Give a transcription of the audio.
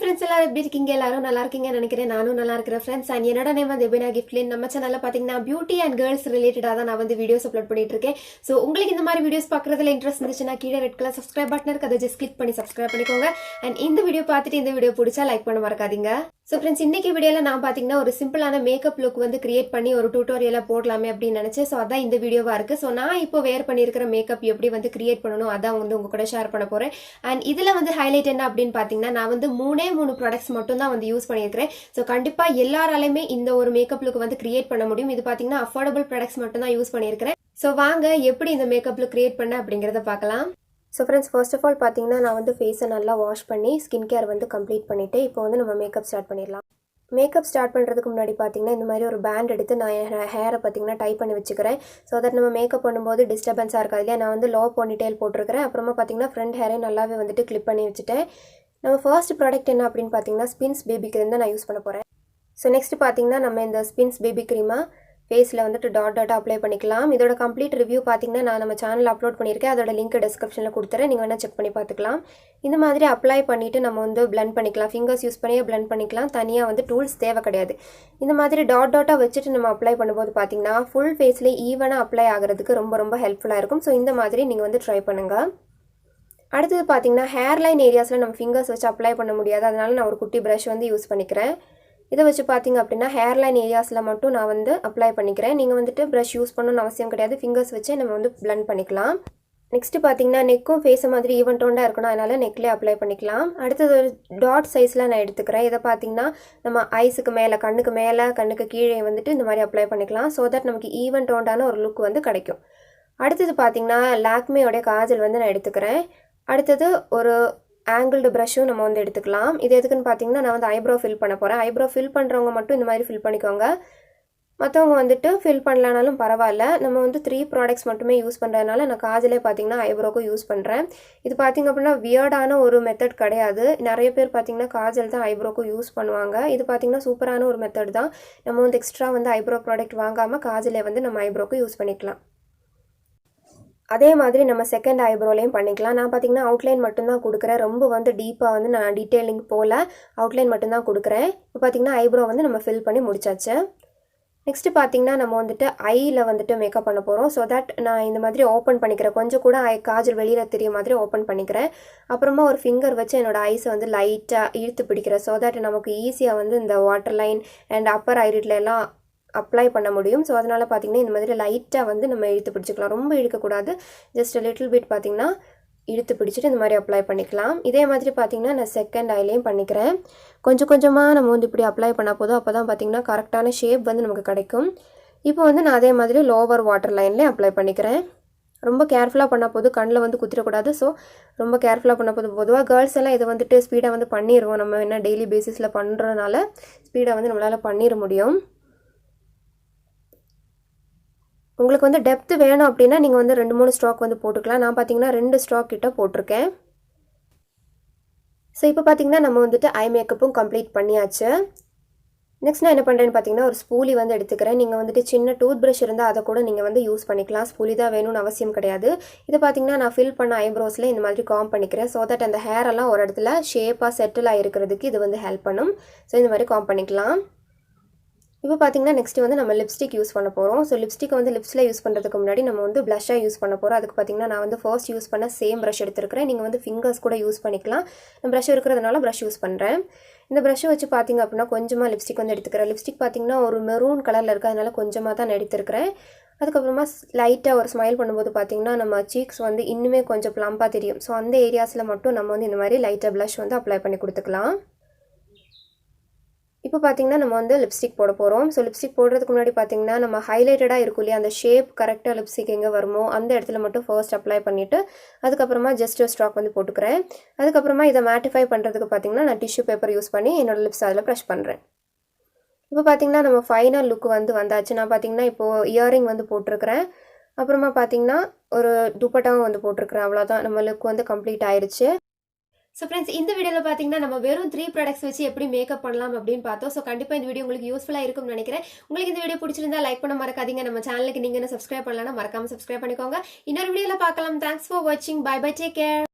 friends எல்லாரும் எப்படி இருக்கீங்க? எல்லாரும் நல்லா இருக்கீங்கன்னு நினைக்கிறேன். நானும் நல்லா இருக்கிறேன் friends. And என்னோட நேம் வந்து EBINA GIFTLIN. நம்ம சேனல்ல பாத்தீங்கன்னா பியூட்டி அண்ட் கேர்ள்ஸ் ரிலேட்டடா தான் நான் வந்து வீடியோஸ் அப்லோட் பண்ணிட்டு இருக்கேன். சோ உங்களுக்கு இந்த மாதிரி வீடியோஸ் பார்க்கறதுல இன்ட்ரெஸ்ட் இருந்துச்சுன்னா கீழ ரெட் கலர் subscribe பட்டன் இருக்கு. அதை just click பண்ணி subscribe பண்ணிக்கோங்க. And இந்த வீடியோ பார்த்துட்டு இந்த வீடியோ பிடிச்சா லைக் பண்ண மறக்காதீங்க. சோ फ्रेंड्स இன்னைக்கு வீடியோல நான் பாத்தீங்கன்னா ஒரு சிம்பிளான மேக்கப் லுக் வந்து கிரியேட் பண்ணி ஒரு டியூட்டோரியலா போடலாமே அப்படி நினைச்சேன். சோ அதான் இந்த வீடியோவா இருக்கு. சோ நான் இப்போ வேர் பண்ணியிருக்கிற மேக்கப் எப்படி வந்து கிரியேட் பண்ணனும் அதான் வந்து உங்க கூட ஷேர் பண்ண போறேன். அண்ட் இதுல வந்து ஹைலைட் என்ன அப்படின்னு பாத்தீங்கன்னா நான் வந்து மூணு ப்ராடக்ட்ஸ் மட்டும் தான் வந்து யூஸ் பண்ணியிருக்கிறேன். சோ கண்டிப்பா எல்லாராலையுமே இந்த ஒரு மேக்கப் லுக் வந்து கிரியேட் பண்ண முடியும். இது பாத்தீங்கன்னா அஃபோர்டபிள் ப்ராடக்ட்ஸ் மட்டும் தான் யூஸ் பண்ணியிருக்கிறேன். சோ வாங்க எப்படி இந்த மேக்கப் லுக் கிரியேட் பண்ண அப்படிங்கறத பார்க்கலாம். So friends first of all பார்த்தீங்கன்னா நான் வந்து ஃபேஸை நல்லா வாஷ் பண்ணி ஸ்கின் கேர் வந்து கம்ப்ளீட் பண்ணிவிட்டு இப்போ வந்து நம்ம மேக்கப் ஸ்டார்ட் பண்ணிடலாம். மேக்கப் ஸ்டார்ட் பண்ணுறதுக்கு முன்னாடி பார்த்தீங்கன்னா இந்த மாதிரி ஒரு பேண்ட் எடுத்து நான் என் ஹேரை பார்த்தீங்கன்னா டைப் பண்ணி வச்சுக்கிறேன். ஸோ தட் நம்ம மேக்கப் பண்ணும்போது டிஸ்டர்பன்ஸாக இருக்காது இல்லையா. நான் வந்து லோ போனிடெயில் போட்டிருக்கிறேன். அப்புறமா பார்த்தீங்கன்னா ஃப்ரண்ட் ஹேரை நல்லாவே வந்துட்டு கிளிப் பண்ணி வச்சுட்டேன். நம்ம ஃபர்ஸ்ட் ப்ராடக்ட் என்ன அப்படின்னு பார்த்தீங்கன்னா ஸ்பின்ஸ் பேபி க்ரீம் தான் நான் யூஸ் பண்ண போகிறேன். ஸோ நெக்ஸ்ட் பார்த்தீங்கன்னா நம்ம இந்த ஸ்பின்ஸ் பேபி க்ரீமை ஃபேஸில் வந்துட்டு டாட்டாக அப்ளை பண்ணிக்கலாம். இதோட கம்ப்ளீட் ரிவ்யூ பார்த்தீங்கன்னா நான் நம்ம சேனலில் அப்லோட் பண்ணியிருக்கேன். அதோட லிங்க் டிஸ்கிரிப்ஷனில் கொடுத்துறேன். நீங்கள் வேணால் செக் பண்ணி பார்த்துக்கலாம். இந்த மாதிரி அப்ளை பண்ணிவிட்டு நம்ம வந்து பிளெண்ட் பண்ணிக்கலாம். ஃபிங்கர்ஸ் யூஸ் பண்ணியே பிளெண்ட் பண்ணிக்கலாம். தனியாக வந்து டூல்ஸ் தேவை கிடையாது. இந்த மாதிரி டாட்டாக வச்சுட்டு நம்ம அப்ளை பண்ணும்போது பார்த்தீங்கன்னா ஃபுல் ஃபேஸ்லேயே ஈவனாக அப்ளை ஆகிறதுக்கு ரொம்ப ஹெல்ப்ஃபுல்லாக இருக்கும். ஸோ இந்த மாதிரி நீங்கள் வந்து ட்ரை பண்ணுங்கள். அடுத்தது பார்த்தீங்கன்னா ஹேர்லைன் ஏரியாஸில் நம்ம ஃபிங்கர்ஸ் வச்சு அப்ளை பண்ண முடியாது. அதனால நான் ஒரு குட்டி ப்ரஷ் வந்து யூஸ் பண்ணிக்கிறேன். இதை வச்சு பார்த்தீங்க அப்படின்னா ஹேர்லைன் ஏரியாஸில் மட்டும் நான் வந்து அப்ளை பண்ணிக்கிறேன். நீங்கள் வந்துட்டு ப்ரஷ் யூஸ் பண்ணணும்னு அவசியம் கிடையாது. ஃபிங்கர்ஸ் வச்சு நம்ம வந்து பிளெண்ட் பண்ணிக்கலாம். நெக்ஸ்ட்டு பார்த்தீங்கன்னா நெக்கும் ஃபேஸை மாதிரி ஈவன் டோண்டாக இருக்கணும். அதனால் நெக்லேயே அப்ளை பண்ணிக்கலாம். அடுத்தது ஒரு டாட் சைஸில் நான் எடுத்துக்கிறேன். இதை பார்த்தீங்கன்னா நம்ம ஐஸுக்கு மேலே கண்ணுக்கு கீழே வந்துட்டு இந்த மாதிரி அப்ளை பண்ணிக்கலாம். ஸோ தட் நமக்கு ஈவன் டோண்டான ஒரு லுக் வந்து கிடைக்கும். அடுத்தது பார்த்தீங்கன்னா லாக்மேயோடைய காஜல் வந்து நான் எடுத்துக்கிறேன். அடுத்தது ஒரு ஆங்கிள்டு ப்ரஷ்ஷும் நம்ம வந்து எடுத்துக்கலாம். இது எதுக்குன்னு பார்த்தீங்கன்னா நான் வந்து ஐப்ரோ ஃபில் பண்ண போகிறேன். ஐப்ரோ ஃபில் பண்ணுறவங்க மட்டும் இந்த மாதிரி ஃபில் பண்ணிக்கோங்க. மற்றவங்க வந்துட்டு ஃபில் பண்ணலனாலும் பரவாயில்ல. நம்ம வந்து 3 ப்ராடக்ட்ஸ் மட்டுமே யூஸ் பண்ணுறதுனால நான் காஜலே பார்த்தீங்கன்னா ஐப்ரோக்கும் யூஸ் பண்ணுறேன். இது பார்த்திங்க அப்படின்னா வியர்டான ஒரு மெத்தட் கிடையாது. நிறைய பேர் பார்த்திங்கன்னா காஜல் தான் ஐப்ரோக்கும் யூஸ் பண்ணுவாங்க. இது பார்த்திங்கன்னா சூப்பரான ஒரு மெத்தட் தான். நம்ம வந்து எக்ஸ்ட்ரா வந்து ஐப்ரோ ப்ராடக்ட் வாங்காமல் காஜலே வந்து நம்ம ஐப்ரோக்கும் யூஸ் பண்ணிக்கலாம். அதே மாதிரி நம்ம செகண்ட் ஐப்ரோலையும் பண்ணிக்கலாம். நான் பார்த்தீங்கன்னா அவுட்லைன் மட்டும்தான் கொடுக்குறேன். ரொம்ப வந்து டீப்பாக வந்து நான் டீட்டெயிலிங் போல் அவுட்லைன் மட்டும்தான் கொடுக்குறேன். இப்போ பார்த்தீங்கன்னா ஐப்ரோ வந்து நம்ம ஃபில் பண்ணி முடிச்சாச்சு. நெக்ஸ்ட்டு பார்த்தீங்கன்னா நம்ம வந்துட்டு ஐயில் வந்துட்டு மேக்கப் பண்ண போகிறோம். ஸோ தட் நான் இந்த மாதிரி ஓப்பன் பண்ணிக்கிறேன். கொஞ்சம் கூட காஜல் வெளியில் தெரிய மாதிரி ஓப்பன் பண்ணிக்கிறேன். அப்புறமா ஒரு ஃபிங்கர் வச்சு என்னோடய ஐஸை வந்து லைட்டாக இழுத்து பிடிக்கிறேன். ஸோ தட் நமக்கு ஈஸியாக வந்து இந்த வாட்டர் லைன் அண்ட் அப்பர் ஐரிட்ல எல்லாம் அப்ளை பண்ண முடியும். ஸோ அதனால் பார்த்திங்கன்னா இந்த மாதிரி லைட்டாக வந்து நம்ம இழுத்து பிடிச்சிக்கலாம். ரொம்ப இழுக்கக்கூடாது. ஜஸ்ட் லிட்டில் பிட் பார்த்திங்கன்னா இழுத்து பிடிச்சிட்டு இந்த மாதிரி அப்ளை பண்ணிக்கலாம். இதே மாதிரி பார்த்திங்கன்னா நான் செகண்ட் ஐலையும் பண்ணிக்கிறேன். கொஞ்சமாக நம்ம வந்து இப்படி அப்ளை பண்ணால் போதும். அப்போ தான் பார்த்திங்கன்னா கரெக்டான ஷேப் வந்து நமக்கு கிடைக்கும். இப்போ வந்து நான் அதே மாதிரி லோவர் வாட்டர் லைன்லேயே அப்ளை பண்ணிக்கிறேன். ரொம்ப கேர்ஃபுல்லாக பண்ணால் போதும். கண்ணில் வந்து குத்திடக்கூடாது. ஸோ ரொம்ப கேர்ஃபுல்லாக பண்ண போதும். பொதுவாக கேர்ள்ஸ் எல்லாம் இதை வந்துட்டு ஸ்பீடாக வந்து பண்ணிடுவோம். நம்ம என்ன டெய்லி பேசிஸில் பண்ணுறதுனால ஸ்பீடாக வந்து நம்மளால் பண்ணிட முடியும். உங்களுக்கு வந்து டெப்த் வேணும் அப்படின்னா நீங்கள் வந்து 2-3 ஸ்ட்ரோக் வந்து போட்டுக்கலாம். நான் பார்த்தீங்கன்னா 2 ஸ்ட்ரோக் கிட்ட போட்டிருக்கேன். ஸோ இப்போ பார்த்தீங்கன்னா நம்ம வந்துட்டு ஐ மேக்கப்பும் கம்ப்ளீட் பண்ணியாச்சு. நெக்ஸ்ட் நான் என்ன பண்ணுறேன்னு பார்த்தீங்கன்னா ஒரு ஸ்பூலி வந்து எடுத்துக்கிறேன். நீங்கள் வந்துட்டு சின்ன டூத் ப்ரஷ் இருந்தால் அதை கூட நீங்கள் வந்து யூஸ் பண்ணிக்கலாம். ஸ்பூலி தான் வேணும்னு அவசியம் கிடையாது. இதை பார்த்தீங்கன்னா நான் ஃபில் பண்ண ஐப்ரோஸில் இந்த மாதிரி காம் பண்ணிக்கிறேன். ஸோ தட் அந்த ஹேர் எல்லாம் ஒரு இடத்துல ஷேப்பாக செட்டில் ஆகிருக்கிறதுக்கு இது வந்து ஹெல்ப் பண்ணும். ஸோ இந்த மாதிரி காம் பண்ணிக்கலாம். இப்போ பார்த்தீங்கன்னா நெக்ஸ்ட் வந்து நம்ம லிப்ஸ்டிக் யூஸ் பண்ண போகிறோம். ஸோ லிப்ஸ்டிக் வந்து லிப்ஸில் யூஸ் பண்ணுறதுக்கு முன்னாடி நம்ம வந்து ப்ளஷ்ஷாக யூஸ் பண்ண போகிறோம். அதுக்கு பார்த்தீங்கன்னா நான் வந்து ஃபர்ஸ்ட் யூஸ் பண்ண சேம் ப்ரஷ் எடுத்துருக்கிறேன். நீங்கள் வந்து ஃபிங்கர்ஸ் கூட யூஸ் பண்ணிக்கலாம். நான் ப்ரஷ் இருக்கிறதுனால ப்ரஷ் யூஸ் பண்ணுறேன். இந்த ப்ரஷ்ஷை வச்சு பார்த்திங்க அப்படின்னா கொஞ்சமாக லிப்ஸ்டிக் வந்து எடுத்துக்கிறேன். லிப்ஸ்டிக் பார்த்திங்கன்னா ஒரு மெரூன் கலரில் இருக்குது. அதனால கொஞ்சமாக தான் நான் எடுத்துருக்கிறேன். அதுக்கப்புறமா லைட்டாக ஒரு ஸ்மைல் பண்ணும்போது பார்த்திங்கன்னா நம்ம சீக்ஸ் வந்து இன்னுமே கொஞ்சம் ப்ளம்பாக தெரியும். ஸோ அந்த ஏரியாஸில் மட்டும் நம்ம வந்து இந்த மாதிரி லைட்டாக ப்ளஷ் வந்து அப்ளை பண்ணி கொடுத்துக்கலாம். இப்போ பார்த்தீங்கன்னா நம்ம வந்து லிப்ஸ்டிக் போட போகிறோம். ஸோ லிப்ஸ்டிக் போடுறதுக்கு முன்னாடி பார்த்தீங்கன்னா நம்ம ஹைலைட்டடாக இருக்கும் இல்லையா, அந்த ஷேப் கரெக்டாக லிப்ஸ்டிக் எங்கே வருமோ அந்த இடத்துல மட்டும் ஃபர்ஸ்ட் அப்ளை பண்ணிவிட்டு அதுக்கப்புறமா ஜஸ்ட் ஸ்டாக் வந்து போட்டுக்கிறேன். அதுக்கப்புறமா இதை மேட்டிஃபை பண்ணுறதுக்கு பார்த்தீங்கன்னா நான் டிஷ்யூ பேப்பர் யூஸ் பண்ணி என்னோடய லிப்ஸ் அதில் ப்ரஷ் பண்ணுறேன். இப்போ பார்த்தீங்கன்னா நம்ம ஃபைனல் லுக் வந்து வந்தாச்சு. நான் பார்த்தீங்கன்னா இப்போது இயரிங் வந்து போட்டிருக்கிறேன். அப்புறமா பார்த்தீங்கன்னா ஒரு துப்பட்டாவும் வந்து போட்டிருக்கிறேன். அவ்வளோதான், நம்ம லுக் வந்து கம்ப்ளீட் ஆயிடுச்சு. ஸோ ஃப்ரெண்ட்ஸ் இந்த வீடியோவில் பார்த்தீங்கன்னா நம்ம வெறும் 3 ப்ராடக்ட்ஸ் வச்சு எப்படி மேக்கப் பண்ணலாம் அப்படின்னு பார்த்தோம். ஸோ கண்டிப்பாக இந்த வீடியோ உங்களுக்கு யூஸ்ஃபுல்லாக இருக்கும்னு நினைக்கிறேன். உங்களுக்கு இந்த வீடியோ பிடிச்சிருந்தா லைக் பண்ண மறக்காதீங்க. நம்ம சேனலுக்கு நீங்கள் சப்ஸ்கிரைப் பண்ணலாம், மறக்காம சப்ஸ்கிரைப் பண்ணிக்கோங்க. இன்னொரு வீடியோவில் பார்க்கலாம். தேங்க்ஸ் ஃபார் வாட்சிங். Bye bye, take care.